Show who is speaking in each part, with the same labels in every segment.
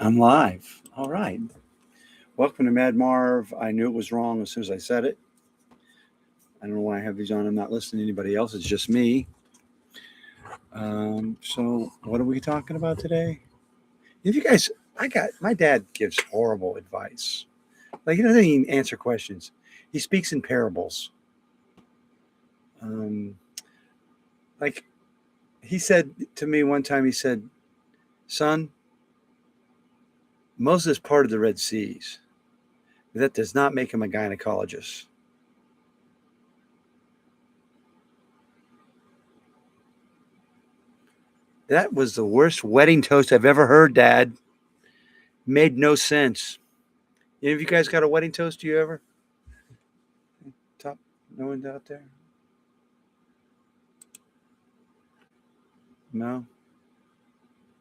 Speaker 1: I'm live. All right. Welcome to Mad Marv. I knew it was wrong as soon as I said it. I don't know why I have these on. I'm not listening to anybody else. It's just me. So, what are we talking about today? If you guys, my dad gives horrible advice. Like, he doesn't even answer questions. He speaks in parables. Um, like, he said to me one time, he said, "Son, Moses parted the Red Seas. But that does not make him a gynecologist." That was the worst wedding toast I've ever heard, Dad. Made no sense. Any of you guys got a wedding toast? Do you ever? Top, no one out there? No?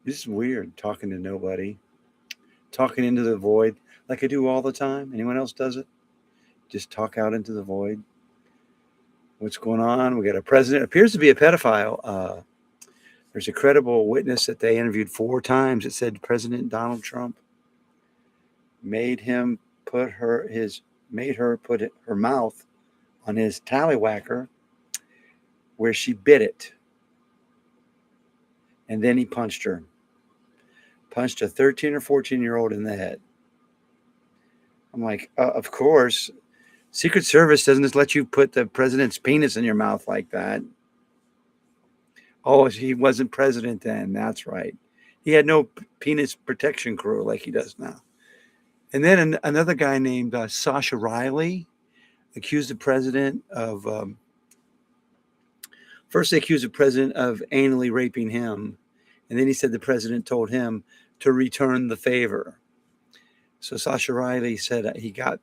Speaker 1: This is weird, talking to nobody. Talking into the void like I do all the time. Anyone else does it? Just talk out into the void. What's going on? We got a president, appears to be a pedophile. There's a credible witness that they interviewed 4 times. It said President Donald Trump made her put her mouth on his tallywhacker where she bit it. And then he punched her. Punched a 13 or 14-year-old in the head. I'm like, of course. Secret Service doesn't just let you put the president's penis in your mouth like that. Oh, he wasn't president then. That's right. He had no penis protection crew like he does now. And then another guy named Sasha Riley accused the president of, first they accused the president of anally raping him. And then he said the president told him to return the favor. So Sasha Riley said he got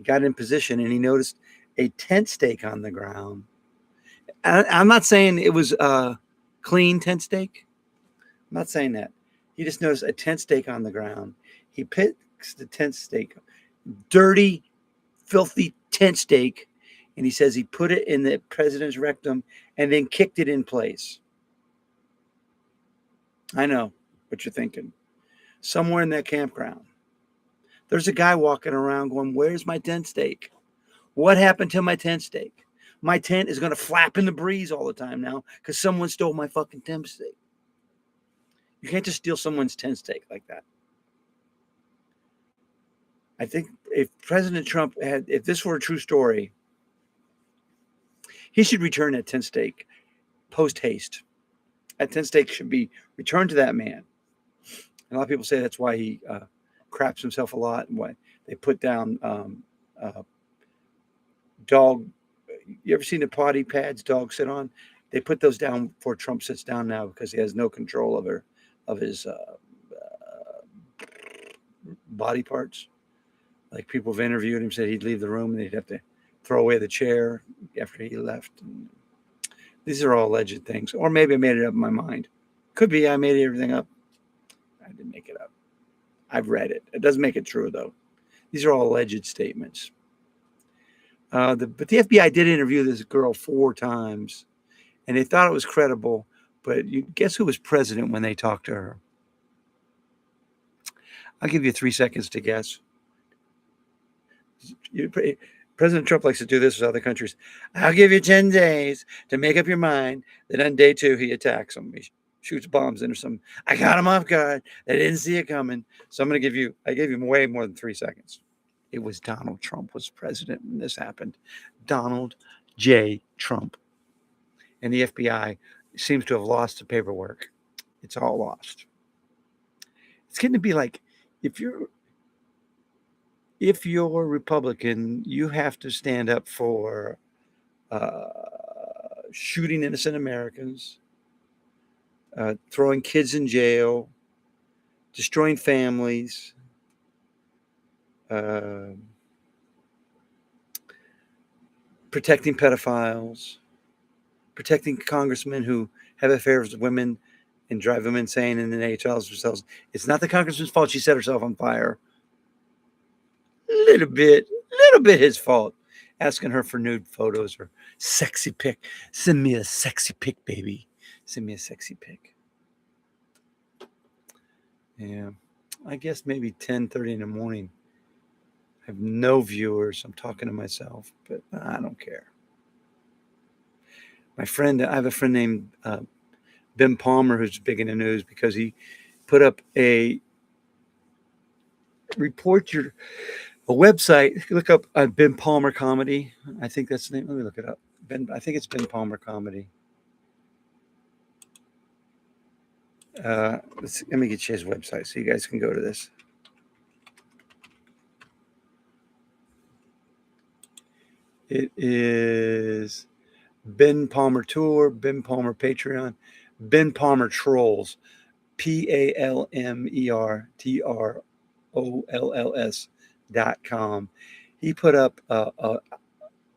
Speaker 1: in position and he noticed a tent stake on the ground. I'm not saying it was a clean tent stake. I'm not saying that. He just noticed a tent stake on the ground. He picks the tent stake, dirty, filthy tent stake, and he says he put it in the president's rectum and then kicked it in place. I know what you're thinking. Somewhere in that campground, there's a guy walking around going, "Where's my tent stake? What happened to my tent stake? My tent is going to flap in the breeze all the time now because someone stole my fucking tent stake." You can't just steal someone's tent stake like that. I think if President Trump if this were a true story, he should return that tent stake post haste. That tent stake should be returned to that man. And a lot of people say that's why he craps himself a lot and why they put down dog. You ever seen the potty pads dogs sit on? They put those down before Trump sits down now because he has no control of his body parts. Like people have interviewed him, said he'd leave the room and they'd have to throw away the chair after he left. And these are all alleged things. Or maybe I made it up in my mind. Could be I made everything up. I didn't make it up. I've read it. It doesn't make it true, though. These are all alleged statements. But the FBI did interview this girl 4 times, and they thought it was credible. But guess who was president when they talked to her? I'll give you 3 seconds to guess. President Trump likes to do this with other countries. I'll give you 10 days to make up your mind. Then on day 2, he attacks them. He shoots bombs into some. I got him off guard. They didn't see it coming. So I gave you way more than 3 seconds. It was Donald Trump was president when this happened. Donald J. Trump. And the FBI seems to have lost the paperwork. It's all lost. It's getting to be like, if you're Republican, you have to stand up for shooting innocent Americans, throwing kids in jail, destroying families, protecting pedophiles, protecting congressmen who have affairs with women and drive them insane, and then they tell themselves it's not the congressman's fault she set herself on fire. Little bit his fault. Asking her for nude photos or sexy pic. Send me a sexy pic, baby. Send me a sexy pic. Yeah. I guess maybe 10:30 in the morning. I have no viewers. I'm talking to myself, but I don't care. I have a friend named Ben Palmer who's big in the news because he put up report your a website. Look up Ben Palmer Comedy. I think that's the name. Let me look it up. I think it's Ben Palmer Comedy. Let me get you his website so you guys can go to this. It is Ben Palmer Tour, Ben Palmer Patreon, Ben Palmer Trolls, PalmerTrolls.com. He put up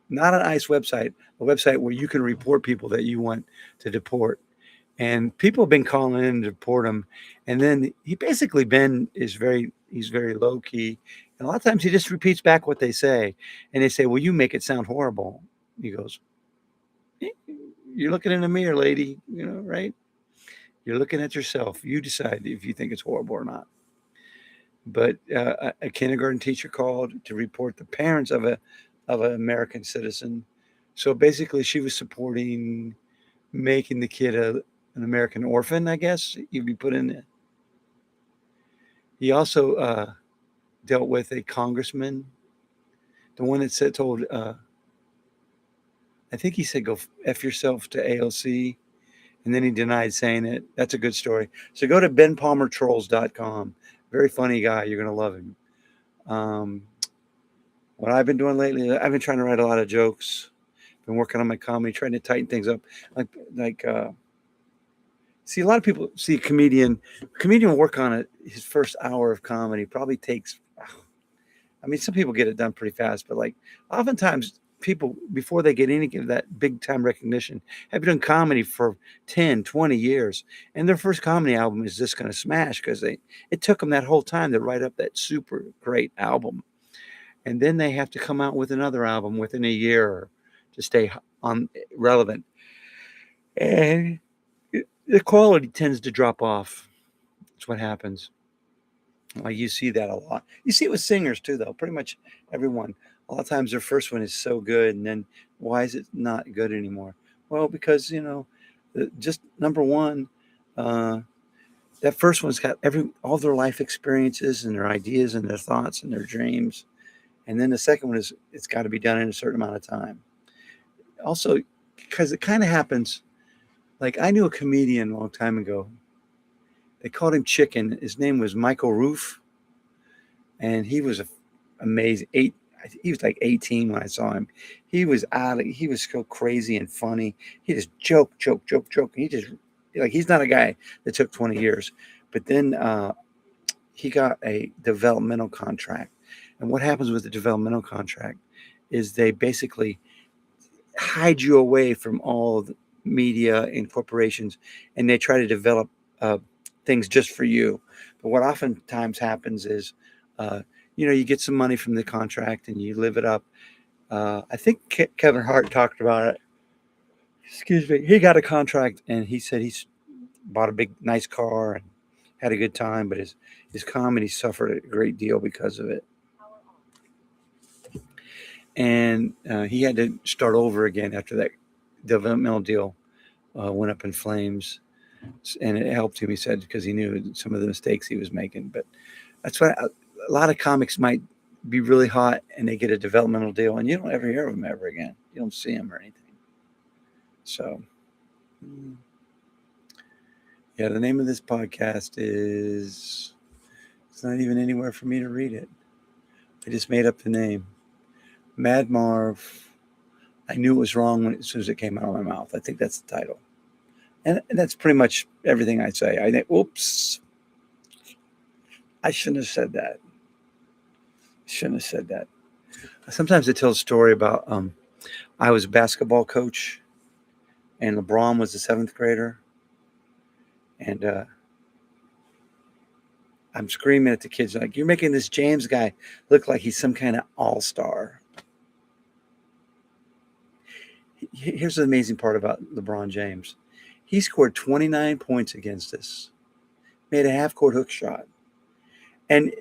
Speaker 1: not an ICE website, a website where you can report people that you want to deport. And people have been calling in to deport him. And then he's very low key. And a lot of times he just repeats back what they say. And they say, well, you make it sound horrible. He goes, you're looking in the mirror, lady, right? You're looking at yourself. You decide if you think it's horrible or not. But a kindergarten teacher called to report the parents of an American citizen. So basically, she was supporting making the kid an American orphan, I guess you'd be put in there. He also dealt with a congressman, the one that told, I think he said, go F yourself to AOC. And then he denied saying it. That's a good story. So go to benpalmertrolls.com. Very funny guy. You're going to love him. What I've been doing lately, I've been trying to write a lot of jokes. Been working on my comedy, trying to tighten things up. See, a lot of people see a comedian will work on it. His first hour of comedy probably takes, I mean, some people get it done pretty fast, but like oftentimes people, before they get any of that big time recognition, have been doing comedy for 10, 20 years. And their first comedy album is just going to smash because it took them that whole time to write up that super great album. And then they have to come out with another album within a year to stay on relevant. And the quality tends to drop off. That's what happens. Like you see that a lot. You see it with singers too, though. Pretty much everyone. A lot of times their first one is so good, and then why is it not good anymore? Well, because just number one, that first one's got all their life experiences and their ideas and their thoughts and their dreams, and then the second one is it's got to be done in a certain amount of time. Also, because it kind of happens. Like I knew a comedian a long time ago. They called him Chicken. His name was Michael Roof, and he was amazing. He was like 18 when I saw him. He was he was so crazy and funny. He just joke. He just he's not a guy that took 20 years. But then he got a developmental contract. And what happens with the developmental contract is they basically hide you away from all the media and corporations, and they try to develop things just for you. But what oftentimes happens is, you get some money from the contract and you live it up. I think Kevin Hart talked about it. Excuse me. He got a contract and he said he's bought a big, nice car and had a good time, but his comedy suffered a great deal because of it. And he had to start over again after that developmental deal went up in flames. And it helped him, he said, because he knew some of the mistakes he was making. But that's why a lot of comics might be really hot and they get a developmental deal and you don't ever hear of them ever again. You don't see them or anything. So, yeah, the name of this podcast it's not even anywhere for me to read it. I just made up the name. Mad Marv. I knew it was wrong as soon as it came out of my mouth. I think that's the title. And that's pretty much everything I say. I think, oops, I shouldn't have said that. Sometimes I tell a story about I was a basketball coach and LeBron was a 7th grader. And I'm screaming at the kids like, you're making this James guy look like he's some kind of all-star. Here's the amazing part about LeBron James. He scored 29 points against us, made a half-court hook shot. And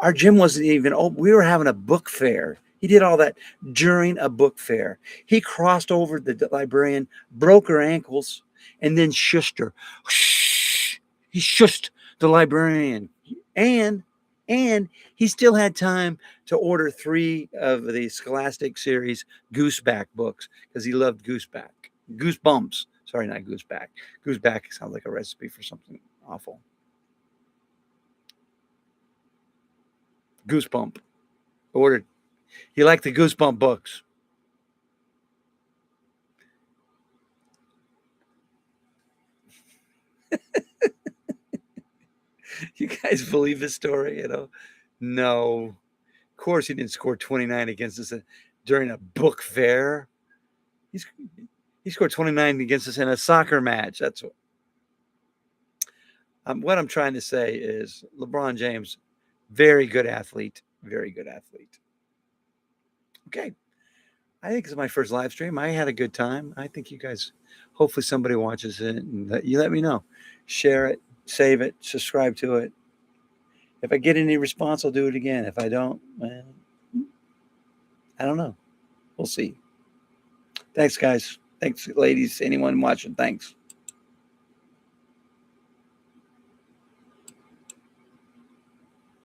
Speaker 1: our gym wasn't even open. We were having a book fair. He did all that during a book fair. He crossed over the librarian, broke her ankles, and then shushed her. Shh. He shushed the librarian. And he still had time to order 3 of the Scholastic series Gooseback books because he loved Gooseback. Goosebumps. Sorry, not Gooseback. Gooseback sounds like a recipe for something awful. Goosebump. Ordered. He liked the Goosebump books. You guys believe this story? No. Of course, he didn't score 29 against us during a book fair. He's he scored 29 against us in a soccer match. That's what I'm trying to say is LeBron James, very good athlete, very good athlete. Okay. I think it's my first live stream. I had a good time. I think you guys, hopefully somebody watches it and you let me know. Share it, save it, subscribe to it. If I get any response, I'll do it again. If I don't, well, I don't know. We'll see. Thanks, guys. Thanks, ladies. Anyone watching, thanks.